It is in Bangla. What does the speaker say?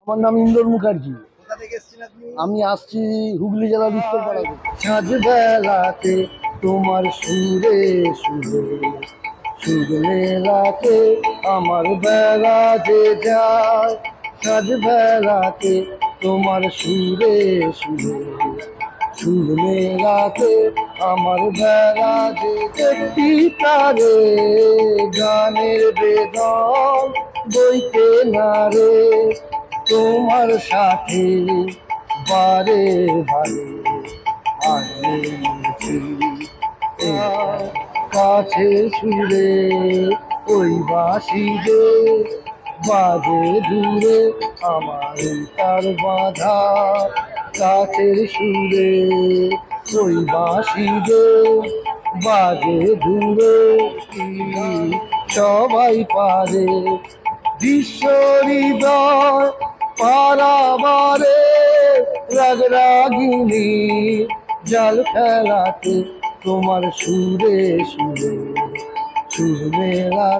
আমার নাম ইন্দর মুখার্জি। কোথা থেকে এসেছেন আপনি? আমি আসছি হুগলি জেলার উত্তরপাড়া থেকে। সাঁঝ বেলাতে তোমার সুরে সুরে সুর মেলাতে আমার বেলা যে যায়। সাঁঝ বেলাতে তোমার সুরে সুরে সুর মেলাতে আমার বেলা যে একটি তারে গানের বেদন বইতে না রে তোমার সাথে বারে বারে আছি কাছে সুরে ওই বাসি যে বাজে দূরে আমার তার বাধা কাছের সুরে ওই বাসি যে বাজে দূরে কি সবাই পারে বিশ্ব হৃদয় পারাবারে রাগ রাগিনী জাল খেলাতে তোমার সুরে সুরে সুর মেলা।